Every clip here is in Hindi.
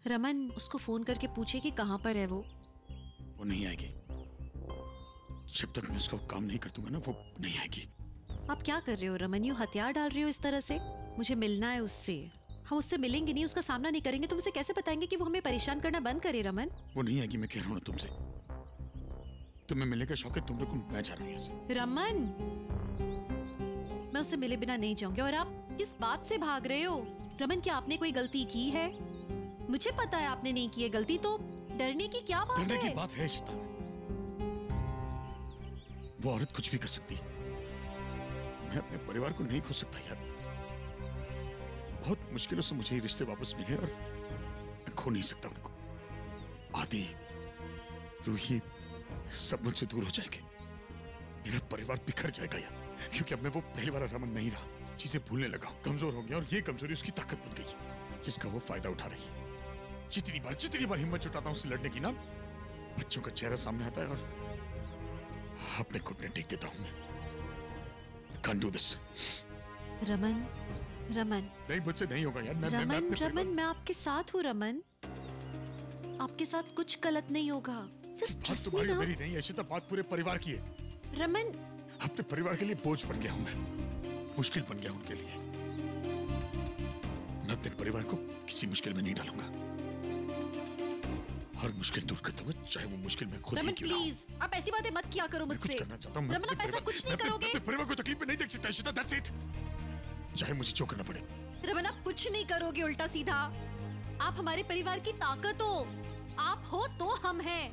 रमन, उसको फोन करके पूछे कि कहाँ पर है वो। वो नहीं आएगी। जब तक मैं उसका काम नहीं कर दूंगा ना, वो नहीं आएगी। आप क्या कर रहे हो रमन? यू हथियार डाल रहे हो इस तरह से? मुझे मिलना है उससे। हम उससे मिलेंगे नहीं, उसका सामना नहीं करेंगे तो उसे कैसे बताएंगे कि वो हमें परेशान करना बंद करे? रमन, वो नहीं आएगी, मैं कह रहा हूँ ना तुमसे। तुम्हें मिलने का शौक है, तुम लोग, मैं जा रहा हूँ यहाँ से। रमन, मैं उससे मिले बिना नहीं जाऊंगी। और आप किस बात से भाग रहे हो? रमन, क्या आपने कोई गलती की है? मुझे पता है आपने नहीं की है गलती, तो डरने की क्या बात है? डरने की बात है इशिता। वो औरत कुछ भी कर सकती है। मैं अपने परिवार को नहीं खो सकता यार। बहुत मुश्किलों से मुझे ये रिश्ते वापस मिले और मैं खो नहीं सकता उनको। आदि, रूही सब मुझसे दूर हो जाएंगे। मेरा परिवार बिखर जाएगा यार, क्योंकि अब मैं वो पहले वाला रमन नहीं रहा। चीजें भूलने लगा, कमजोर हो गया, और ये कमजोरी उसकी ताकत बन गई जिसका वो फायदा उठा रही है। जितनी बार हिम्मत जुटाता हूं उससे लड़ने की ना, बच्चों का चेहरा सामने आता है और अपने घुटने टेक देता हूं। मैं can't do this। Raman, Raman, नहीं, मुझसे नहीं होगा यार। रमन, रमन, मैं आपके साथ हूँ रमन। आपके साथ कुछ गलत नहीं होगा। जस्ट ट्रस्ट मी ना। मेरी नहीं है इशिता, बात पूरे परिवार की है। रमन, अपने परिवार के लिए बोझ बन गया हूं मैं, मुश्किल बन गया उनके लिए। मैं अपने परिवार को किसी मुश्किल में नहीं डालूंगा। हर मुश्किल दूर कर दूंगा, चाहे वो मुश्किल में खुद ही क्यों ना हो। प्लीज, आप ऐसी बातें मत किया करो मुझसे। कुछ करना चाहता हूं। रमन, आप ऐसा कुछ नहीं करोगे। अपने परिवार को तकलीफ में नहीं देख सकता इशिता, that's it। चाहे मुझे जो करना पड़े। रमन, आप कुछ नहीं करोगे उल्टा सीधा। आप हमारे परिवार की ताकत हो। आप हो तो हम हैं।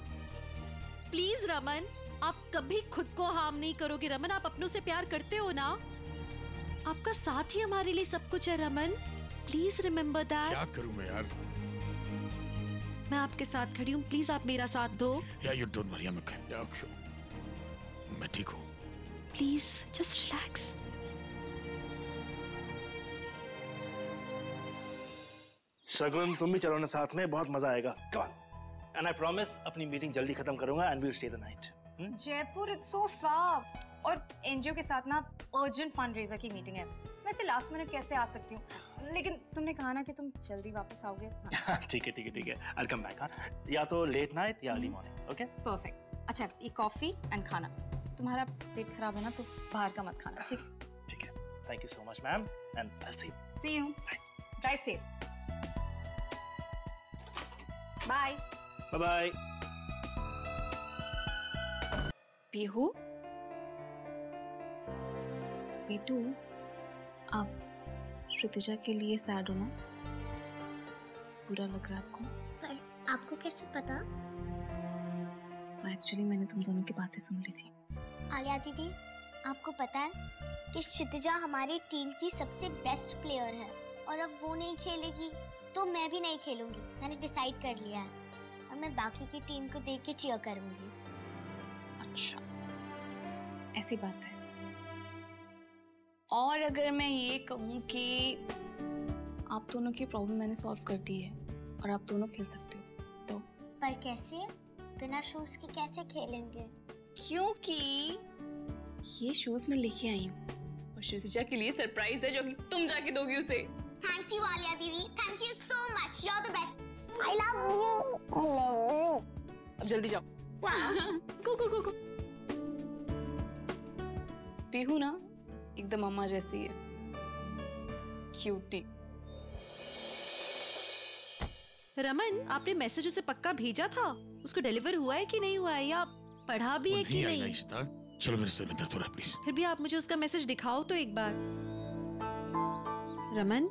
प्लीज रमन, आप कभी खुद को हार्म नहीं करोगे। रमन, आप अपनों से प्यार करते हो ना? आपका साथ ही हमारे लिए सब कुछ है रमन। Please remember that. क्या करूं मैं यार? मैं आपके साथ खड़ी हूँ, प्लीज आप मेरा साथ दो। यू डोंट वरी, मैं ठीक हूँ। Please just relax. शगुन, तुम भी चलो ना साथ में, बहुत मजा आएगा। Come on. And I promise अपनी मीटिंग जल्दी खत्म करूंगा and we will stay the night. Jaipur, it's so far. और एनजीओ के साथ ना अर्जेंट फंड रेजर की मीटिंग है। वैसे लास्ट मिनट कैसे आ सकती हूँ, लेकिन तुमने कहा ना कि तुम जल्दी वापस आओगे। ठीक है ठीक है ठीक है, आई विल कम बैक। हाँ, या तो लेट नाइट या अर्ली मॉर्निंग। Okay, perfect. अच्छा, ये कॉफी एंड खाना। तुम्हारा पेट खराब है ना, तो बाहर का मत खाना, ठीक है? ठीक है, thank you so much ma'am and I will see you. Drive safe. Bye bye bye. Pihu, बेटू, आप श्रुतिजा के लिए सैड हो ना? बुरा लग रहा है आपको? पर आपको कैसे पता? एक्चुअली मैंने तुम दोनों की बातें सुन ली थी। आलिया दीदी, आपको पता है कि क्षितिजा हमारी टीम की सबसे बेस्ट प्लेयर है, और अब वो नहीं खेलेगी तो मैं भी नहीं खेलूंगी। मैंने डिसाइड कर लिया है, और मैं बाकी की टीम को देख के चीयर करूंगी। अच्छा, ऐसी बात है। और अगर मैं ये कहूँ कि आप दोनों की प्रॉब्लम मैंने सॉल्व कर दी है और आप दोनों खेल सकते हो, तो? पर कैसे? बिना शूज के कैसे खेलेंगे? क्योंकि ये शूज मैं लेके आई हूँ और श्रुतिजा के लिए सरप्राइज है जो कि तुम जाके दोगी उसे। थैंक यू आलिया दीदी, thank you so much, you are the best. I love you. I love you. अब जल्दी जाओ। गो गो गो गो। पीहू ना एकदम अम्मा जैसी है, क्यूटी। रमन, आपने मैसेज उसे पक्का भेजा था? उसको डिलीवर हुआ है कि नहीं हुआ है, या पढ़ा भी है कि नहीं? चलो मेरे सर में दर्द हो रहा है, प्लीज। फिर भी आप मुझे उसका मैसेज दिखाओ तो एक बार। रमन,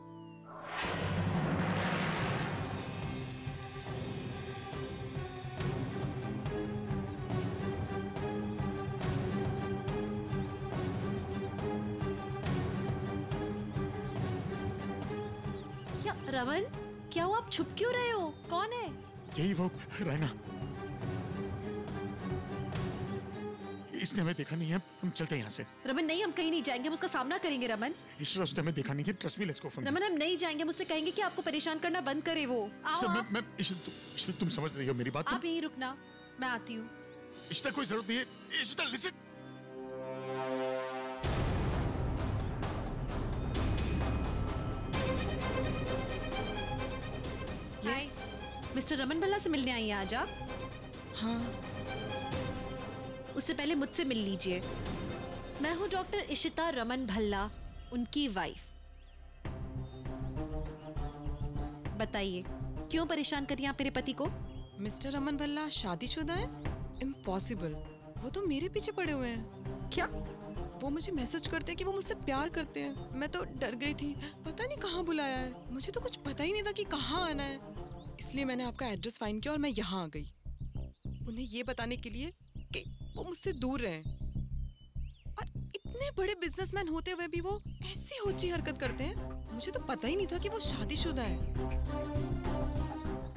क्या रमन, क्या हुआ? आप छुप क्यों रहे हो? कौन है? यही वो रैना। इसने हमें देखा नहीं है, हम चलते हैं यहाँ से। रमन नहीं, हम कहीं नहीं जाएंगे, हम उसका सामना करेंगे। रमन, उसने हमें देखा नहीं है, trust me, let's go from. Raman, हम नहीं जाएंगे, मुझसे कहेंगे कि आपको परेशान करना बंद करे वो। आओ आप। इशिता, तुम समझ रही हो मेरी बात? आप यहीं रुकना, मैं आती हूँ। इशिता, कोई जरूरत नहीं है। Ishita, listen. Yes, mister Raman Bhalla से मिलने आई हैं आज आप? हाँ। उससे पहले मुझसे मिल लीजिए। मैं हूँ डॉक्टर इशिता रमन भल्ला, उनकी वाइफ। बताइए क्यों परेशान करिए आप मेरे पति को? मिस्टर रमन भल्ला शादीशुदा है? इम्पॉसिबल, वो तो मेरे पीछे पड़े हुए हैं। क्या? वो मुझे मैसेज करते हैं कि वो मुझसे प्यार करते हैं। मैं तो डर गई थी, पता नहीं कहाँ बुलाया है। मुझे तो कुछ पता ही नहीं था कि कहाँ आना है, इसलिए मैंने आपका एड्रेस फाइंड किया और मैं यहाँ आ गई, उन्हें ये बताने के लिए कि वो मुझसे दूर रहे। और इतने बड़े बिजनेसमैन होते हुए भी वो ऐसी होची हरकत करते हैं। मुझे तो पता ही नहीं था कि वो शादीशुदा है।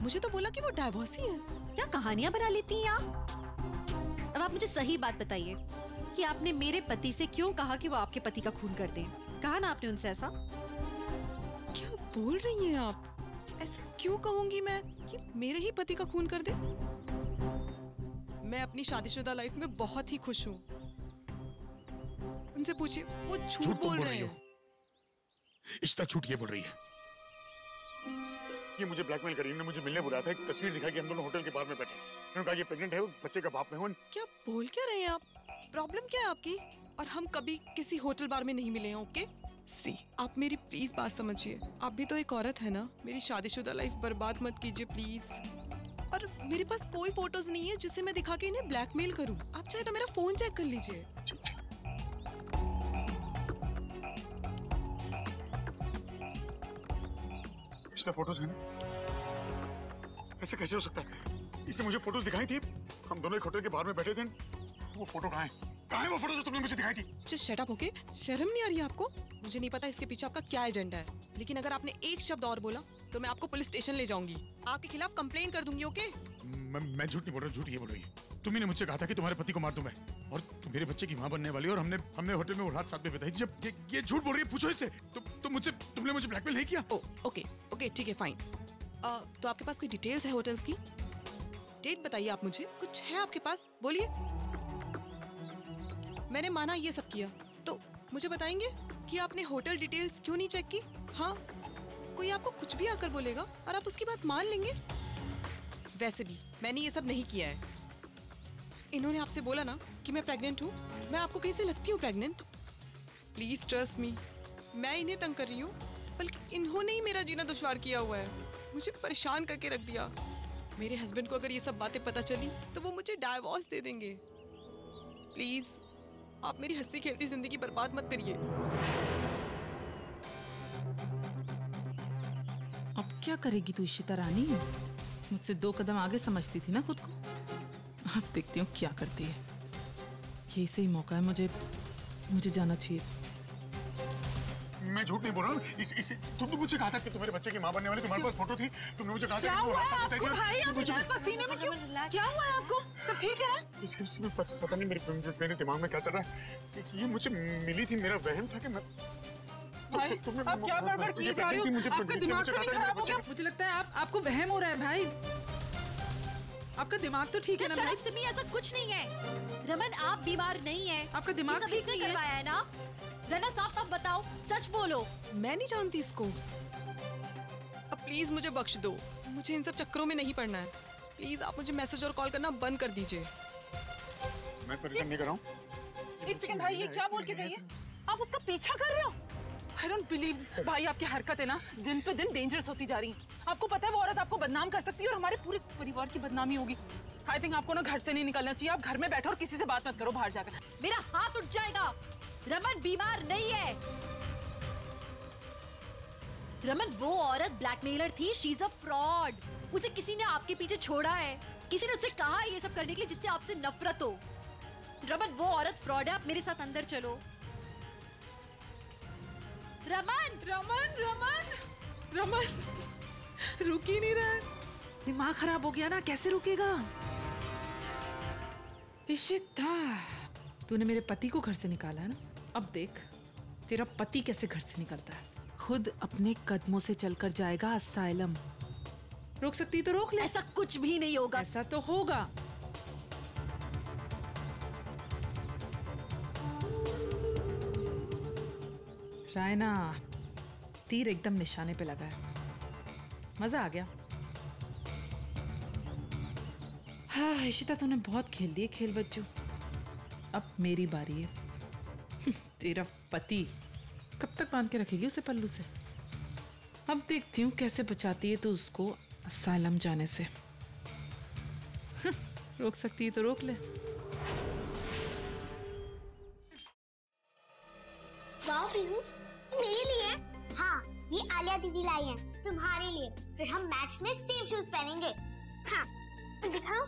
मुझे तो बोला कि वो डाइवोर्सी है। क्या कहानियां बना लेती हैं आप? अब आप मुझे सही बात बताइए कि आपने मेरे पति से क्यों कहा कि वो आपके पति का खून कर दें? कहा ना आपने उनसे ऐसा? क्या बोल रही हैं आप? ऐसा क्यों कहूंगी मैं कि मेरे ही पति का खून कर दे? मैं अपनी शादीशुदा लाइफ में बहुत ही खुश हूँ। उनसे पूछिए, वो झूठ बोल रहे हैं। इशिता झूठ ये बोल रही है। ये मुझे ब्लैकमेल कर रही है। मुझे मिलने बुलाया था, एक तस्वीर दिखाई कि हम दोनों होटल के बाहर में बैठे। उन्होंने कहा ये प्रेग्नेंट है, बच्चे का बाप मैं हूँ। क्या बोल क्या रहे हैं आप? प्रॉब्लम क्या है आपकी? और हम कभी किसी होटल बार में नहीं मिले हैं, ओके? सी, आप मेरी प्लीज बात समझिए। आप भी तो एक औरत है ना, मेरी शादीशुदा लाइफ बर्बाद मत कीजिए प्लीज। और मेरे पास कोई फोटोज नहीं है जिससे मैं दिखा के इन्हें ब्लैकमेल करूं। आप चाहे तो मेरा फोन चेक कर लीजिए। फोटोज है ना? ऐसे कैसे हो सकता है? इसने मुझे फोटोज दिखाई थी, हम दोनों एक होटल के बाहर में बैठे थे। वो फोटो कहाँ है? कहाँ है वो फोटो जो तुमने मुझे दिखाई थी? Just shut up, okay? शर्म नहीं आ रही है आपको? मुझे नहीं पता इसके पीछे आपका क्या एजेंडा है, लेकिन अगर आपने एक शब्द और बोला तो मैं आपको पुलिस स्टेशन ले जाऊंगी, आपके खिलाफ कंप्लेन कर दूंगी, ओके? मैं झूठ नहीं बोल रहा, झूठ ये बोल रही है। तुम्ही ने मुझसे कहा था कि तुम्हारे पति को मार दूं मैं, और तुम मेरे बच्चे की मां बनने वाली, और हमने होटल में वो रात साथ में बिताई। जब ये झूठ बोल रही है, पूछो इससे। तुमने मुझे ब्लैकमेल नहीं किया? ओके ठीक है, फाइन। तो आपके पास कोई डिटेल्स है होटल्स की? डेट बताइए आप मुझे, कुछ है आपके पास? बोलिए। मैंने माना ये सब किया, तो मुझे बताएंगे कि आपने होटल डिटेल्स क्यों नहीं चेक की? हाँ, कोई आपको कुछ भी आकर बोलेगा और आप उसकी बात मान लेंगे? वैसे भी मैंने ये सब नहीं किया है। इन्होंने आपसे बोला ना कि मैं प्रेग्नेंट हूँ। मैं आपको कहीं से लगती हूँ प्रेग्नेंट? प्लीज ट्रस्ट मी, मैं इन्हें तंग कर रही हूँ, बल्कि इन्होंने ही मेरा जीना दुश्वार किया हुआ है, मुझे परेशान करके रख दिया। मेरे हस्बैंड को अगर ये सब बातें पता चली तो वो मुझे डाइवोर्स दे देंगे। प्लीज आप मेरी हंसती खेलती जिंदगी बर्बाद मत करिए। अब क्या करेगी तू इशिता रानी? मुझसे 2 कदम आगे समझती थी ना खुद को, अब देखती हूँ क्या करती है। यही सही मौका है, मुझे जाना चाहिए। मैं झूठ नहीं बोल रहा हूँ। तुमने मुझे कहा था कि तुम्हारे बच्चे की मां बनने वाली, तुम्हारे पास फोटो थी, तुमने मुझे कहा था कि वो हादसा बताइए। भाई आप जान पसीने में क्यों? क्या हुआ है आपको? सब ठीक है? पता नहीं मेरे दिमाग में क्या चल रहा है। ये मुझे मिली थी, मेरा वहम था कि मैं भाई, आप क्या बड़बड़ किए जा रहे हो? आपका दिमाग तो नहीं खराब हो गया? मुझे लगता है आपको वहम हो रहा है भाई। आपका दिमाग तो ठीक है ना भाई? सिमी, ऐसा कुछ नहीं है। रमन आप बीमार नहीं है। आपका दिमाग ठीक नहीं करवाया है ना? रना साफ बताओ, सच बोलो। मैं नहीं जानती इसको। अब प्लीज मुझे बख्श दो, मुझे इन सब चक्करों में नहीं पड़ना है। प्लीज आप मुझे मैसेज और कॉल करना बंद कर दीजिए। मैं परेशान नहीं कर रहा हूँ। एक सेकंड भाई, ये क्या बोल के गई है? आप उसका पीछा कर रहे हो? I don't believe this. भाई आपकी हरकत है ना दिन पे दिन डेंजरस होती जा रही है। आपको पता है वो औरत आपको बदनाम कर सकती है और हमारे पूरे परिवार की बदनामी होगी। I think आपको ना घर से नहीं निकलना चाहिए। आप घर में बैठो और किसी से बात मत करो बाहर जाकर। मेरा हाथ उठ जाएगा। रमन बीमार नहीं है। रमन वो औरत ब्लैकमेलर थी। She is a fraud. उसे किसी ने आपके पीछे छोड़ा है। किसी ने उससे कहा है ये सब करने के लिए जिससे आपसे नफरत हो। रमन वो औरत फ्रॉड है। आप मेरे साथ अंदर चलो। रमन रमन रमन रमन रुक ही नहीं रहा है। दिमाग खराब हो गया ना, कैसे रुकेगा? इशिता, तूने मेरे पति को घर से निकाला है ना, अब देख तेरा पति कैसे घर से निकलता है। खुद अपने कदमों से चलकर जाएगा असाइलम। रोक सकती तो रोक ले। ऐसा कुछ भी नहीं होगा। ऐसा तो होगा। रायना, तीर एकदम निशाने पे लगा है। मजा आ गया। हाँ इशिता, तूने बहुत खेल दिए खेल बच्चों। अब मेरी बारी है। तेरा पति कब तक बांध के रखेगी उसे पल्लू से? अब देखती हूँ कैसे बचाती है तू उसको असाइलम जाने से। रोक सकती है तो रोक ले। वाओ पीहू, मेरे लिए? हाँ, ये आलिया दीदी लाई हैं तुम्हारे लिए। फिर हम मैच में सेम शूज पहनेंगे। हाँ, दिखाओ।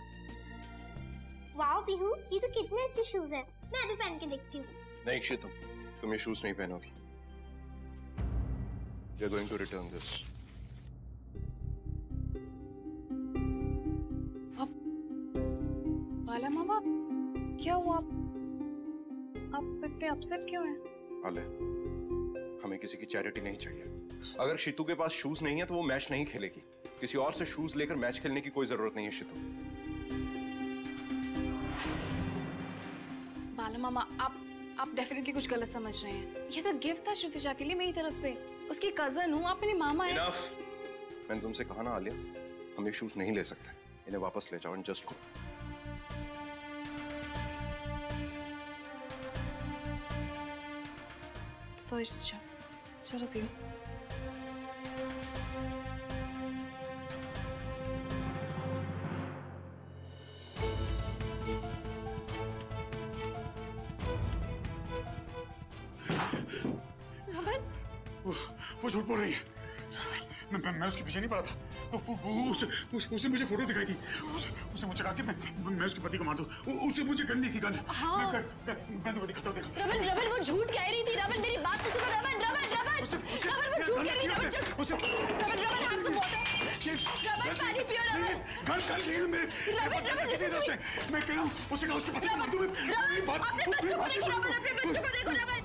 वाओ पीहू, ये तो कितने अच्छे शूज हैं। मैं भी पहन के देखती हूँ। नहीं शितु, तुम ये शूज नहीं पहनोगी। We are going to return this. बाला मामा, क्या हुआ? आप इतने अपसेट क्यों हैं? आले, हमें किसी की चैरिटी नहीं चाहिए। अगर शितु के पास शूज नहीं है तो वो मैच नहीं खेलेगी। किसी और से शूज लेकर मैच खेलने की कोई जरूरत नहीं है शितु। बाला मामा, आप डेफिनेटली कुछ गलत समझ रहे हैं। ये तो गिफ्ट था श्रुतिजा के लिए मेरी तरफ से। उसकी कजन हूँ, आप मेरे मामा हैं। Enough! मैंने तुमसे कहा ना आलिया, हम ये शूज नहीं ले सकते। इन्हें वापस ले जाओ एंड जस्ट गो। सॉरी श्रुतिजा, चलो पियो। वो झूठ बोल रही है। मैं उसके पीछे नहीं पड़ा था। उसने मुझे फोटो दिखाई थी। उसने मुझे कहा कि मैं उसके पति को मार दूं। उसने मुझे गन दी थी। गन। हाँ। मैं तुम्हें दिखाता हूँ, देखो। रमन वो झूठ कह रही थी। रमन मेरी बात तो सुनो। रमन वो झूठ कह रही थी। Raman have some water। Raman पानी पियो। रमन गन ली है मेरे। मैं कह रहा हूँ उसे कहा उसके पति को मार दूं। अपने बच्चों को देखो। रमन अपने बच्चों को देखो। रमन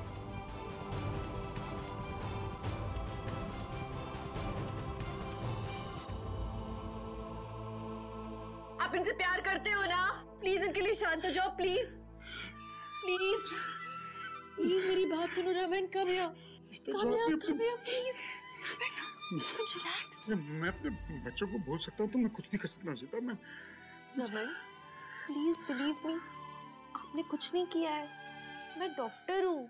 आप इनसे प्यार करते हो ना? प्लीज इनके लिए शांत हो जाओ। प्लीज मेरी बात सुनो। Raman come here please. Relax. मैं अपने बच्चों को बोल सकता हूँ तो मैं कुछ भी कर सकता हूँ सीता। मैं रमन प्लीज बिलीव मी, आपने कुछ नहीं किया है। मैं डॉक्टर हूँ,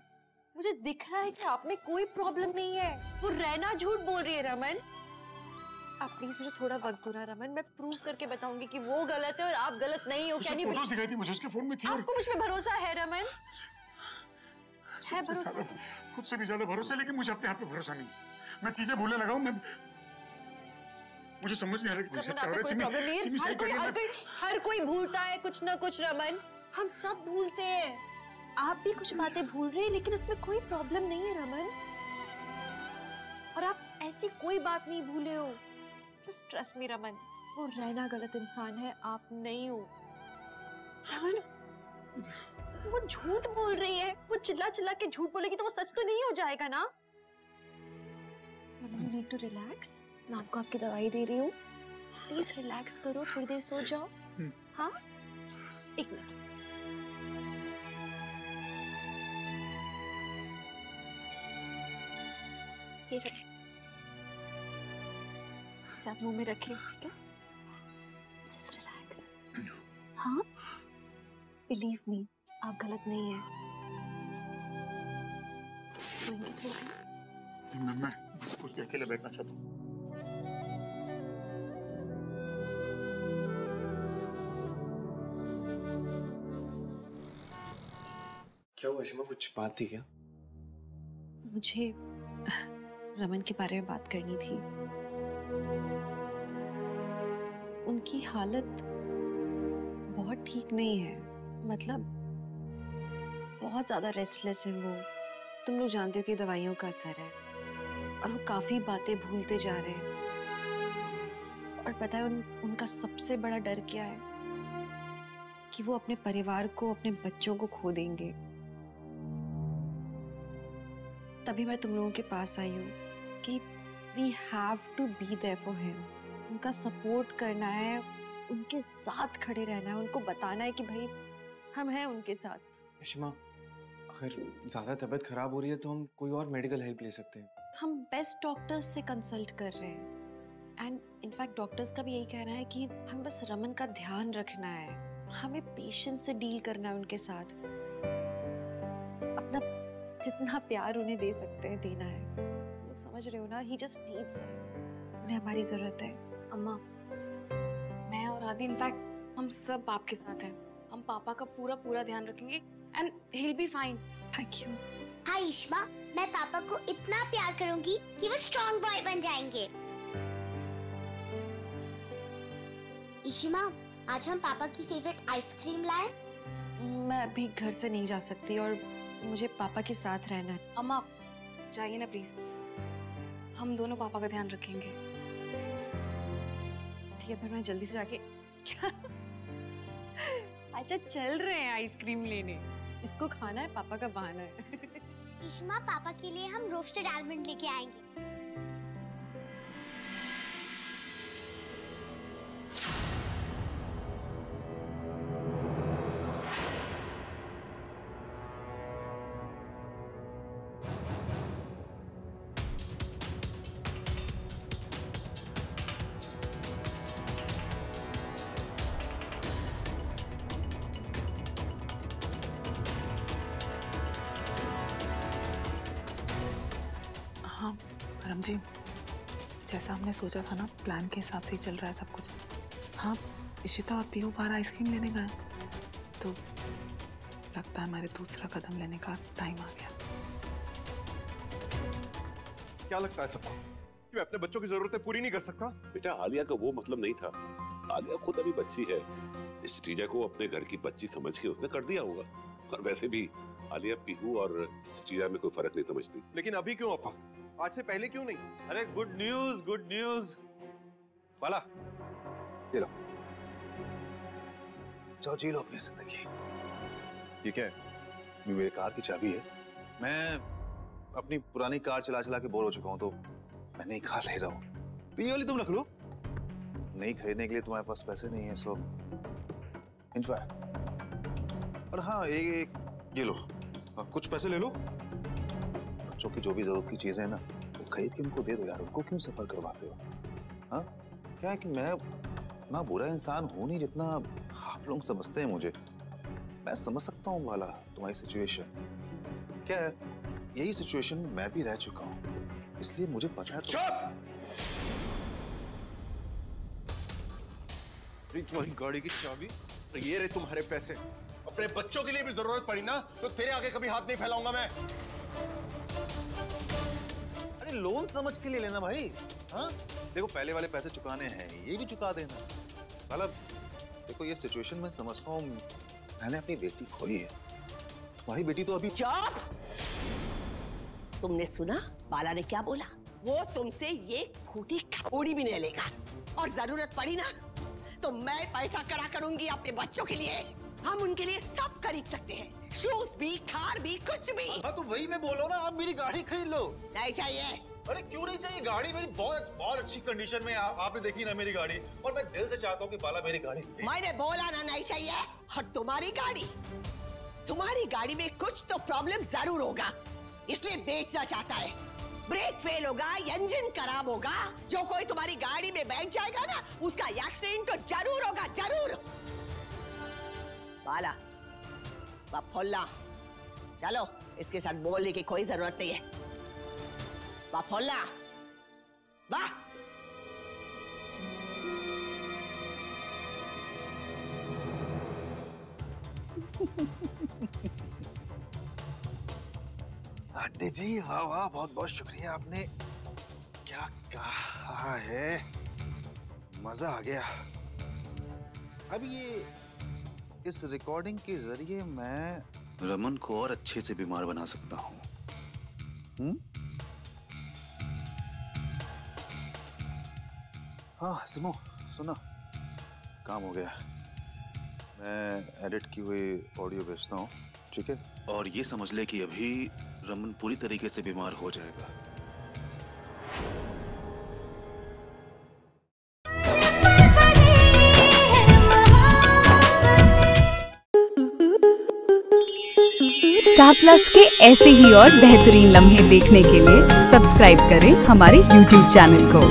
मुझे दिख रहा है कि आप में कोई प्रॉब्लम नहीं है। वो रहना झूठ बोल रही है। रमन आप प्लीज मुझे थोड़ा वक्त दो ना। रमन मैं प्रूव करके बताऊंगी कि वो गलत है और आप गलत नहीं हो। क्या नहीं? फोटोज दिखाई थी मुझे, उसके फोन में थी। आपको मुझ पे भरोसा है रमन? है भरोसा? खुद से भी ज्यादा भरोसा, लेकिन मुझे अपने आप पे भरोसा नहीं। मैं चीजें भूलने लगा हूँ। मुझे समझ नहीं आ रहा कोई प्रॉब्लम नहीं है। हर कोई भूलता है कुछ ना कुछ। रमन हम सब भूलते हैं। आप भी कुछ बातें भूल रहे हैं, लेकिन उसमें कोई प्रॉब्लम नहीं है रमन। और आप ऐसी कोई बात नहीं भूले हो। जस्ट ट्रस्ट मी रमन, वो रहना गलत इंसान है, आप नहीं हो। रमन वो झूठ बोल रही है। वो चिल्ला चिल्ला के झूठ बोलेगी तो वो सच तो नहीं हो जाएगा ना? Raman you need to relax. मैं आपको आपकी दवाई दे रही हूँ। प्लीज रिलैक्स करो, थोड़ी देर सो जाओ। हाँ एक मिनट। ये रखिए, इसे आप मुंह में रखिए, ठीक है? Just relax. हाँ बिलीव मी, आप गलत नहीं है। सोएंगे थोड़ा? मैं कुछ देर के लिए बैठना चाहता हूँ। क्या हुआ शिमा, कुछ बात थी क्या? मुझे रमन के बारे में बात करनी थी। उनकी हालत बहुत ठीक नहीं है। मतलब बहुत ज्यादा रेस्टलेस है वो। तुम लोग जानते हो कि दवाइयों का असर है, और वो काफी बातें भूलते जा रहे हैं। और पता है उनका सबसे बड़ा डर क्या है? कि वो अपने परिवार को, अपने बच्चों को खो देंगे। तभी मैं तुम लोगों के पास आई हूँ कि we have to be there for him. उनका सपोर्ट करना है, उनके साथ खड़े रहना है, उनको बताना है कि भाई हम हैं उनके साथ। शिमा, अगर ज्यादा तबीयत खराब हो रही है तो हम कोई और मेडिकल हेल्प ले सकते हैं। हम बेस्ट डॉक्टर्स से कंसल्ट कर रहे हैं। एंड इनफैक्ट डॉक्टर्स का भी यही कहना है कि हमें बस रमन का ध्यान रखना है, हमें पेशेंस से डील करना है उनके साथ, अपना जितना प्यार उन्हें दे सकते हैं देना है। लोग समझ रहे हो ना, ही जस्ट नीड्स अस, उन्हें हमारी जरूरत है। अम्मा, मैं और आदि इनफैक्ट हम सब आपके साथ हैं। हम पापा का पूरा ध्यान रखेंगे and he will be fine. Thank you. हाँ इश्मा, मैं पापा को इतना प्यार करूंगी कि वो स्ट्रॉन्ग बॉय बन जाएंगे। इश्मा, आज हम पापा की फेवरेट आइसक्रीम लाए। मैं अभी घर से नहीं जा सकती और मुझे पापा के साथ रहना है। अम्मा जाइए ना प्लीज, हम दोनों पापा का ध्यान रखेंगे। ठीक है, फिर मैं जल्दी से जाके क्या अच्छा चल रहे हैं आइसक्रीम लेने, इसको खाना है, पापा का बहाना है। इश्मा, पापा के लिए हम रोस्टेड आलमंड लेके आएंगे। हाँ परम जी, जैसा हमने सोचा था ना, प्लान के हिसाब से ही चल रहा है सब कुछ। हाँ, इशिता और पीहू बाहर आइसक्रीम लेने गए, तो लगता है हमारे दूसरा कदम लेने का टाइम आ गया। क्या लगता है सबको कि मैं अपने बच्चों की जरूरतें पूरी नहीं कर सकता? बेटा, आलिया का वो मतलब नहीं था। आलिया खुद अभी बच्ची है, श्रीजा को अपने घर की बच्ची समझ के उसने कर दिया होगा। और वैसे भी आलिया पीहू और श्रीजा में कोई फर्क नहीं समझती। लेकिन अभी क्यों अपा? आज से पहले क्यों नहीं? अरे गुड न्यूज बाला, ये लो, जाओ जी लो अपनी जिंदगी। ये क्या है? ये मेरी कार की चाबी है। मैं अपनी पुरानी कार चला चला के बोर हो चुका हूँ, तो मैं नई कार ले रहा हूँ। तो ये वाली तुम रख लो। नई खरीदने के लिए तुम्हारे पास पैसे नहीं है, सो एंजॉय। और हाँ, ये लो, कुछ पैसे ले लो। बच्चों की जो भी जरूरत की चीजें हैं ना, वो खरीद के उनको दे दो यार। उनको क्यों सफर करवाते हो? हाँ, क्या है कि मैं इतना बुरा इंसान हूं नहीं जितना आप लोग समझते हैं मुझे। मैं समझ सकता हूँ वाला तुम्हारी सिचुएशन। क्या है, यही सिचुएशन मैं भी रह चुका हूँ, इसलिए मुझे पता है। तुम्हारी गाड़ी की चाबी, ये रहे तुम्हारे पैसे। अपने बच्चों के लिए भी जरूरत पड़ी ना, तो तेरे आगे कभी हाथ नहीं फैलाऊंगा मैं। अरे लोन समझ के लिए लेना भाई। हाँ, देखो पहले वाले पैसे चुकाने हैं, ये भी चुका देना। मतलब देखो, ये सिचुएशन में समझता हूँ, मैंने अपनी बेटी खोई है। तुम्हारी बेटी तो अभी। चुप! तुमने सुना बाला ने क्या बोला? वो तुमसे ये फूटी कौड़ी भी नहीं लेगा, और जरूरत पड़ी ना तो मैं पैसा कड़ा करूंगी अपने बच्चों के लिए। हम उनके लिए सब खरीद सकते हैं, शूज भी, कार भी, कुछ भी। हाँ, तो वही मैं बोल रहा हूँ ना, आप मेरी गाड़ी खरीद लो। नहीं चाहिए। अरे क्यों नहीं चाहिए? गाड़ी मेरी बहुत अच्छी कंडीशन में है। आपने देखी ना मेरी गाड़ी, और मैं दिल से चाहता हूँ कि बाला मेरी गाड़ी। मैंने बोला ना नहीं चाहिए। और तुम्हारी गाड़ी में कुछ तो प्रॉब्लम जरूर होगा, इसलिए बेचना चाहता है। ब्रेक फेल होगा, इंजन खराब होगा, जो कोई तुम्हारी गाड़ी में बैठ जाएगा ना, उसका एक्सीडेंट तो जरूर होगा, जरूर। बाला, बाफोल्ला, चलो, इसके साथ बोलने की कोई जरूरत नहीं है। बाफोल्ला, वाह। आंटी जी, वाह वाह, बहुत बहुत शुक्रिया। आपने क्या कहा है, मजा आ गया। अब ये इस रिकॉर्डिंग के जरिए मैं रमन को और अच्छे से बीमार बना सकता हूँ। हाँ सिमो, सुना, काम हो गया। मैं एडिट की हुई ऑडियो भेजता हूँ, ठीक है? और ये समझ ले कि अभी रमन पूरी तरीके से बीमार हो जाएगा। स्टार प्लस के ऐसे ही और बेहतरीन लम्हे देखने के लिए सब्सक्राइब करें हमारे YouTube चैनल को।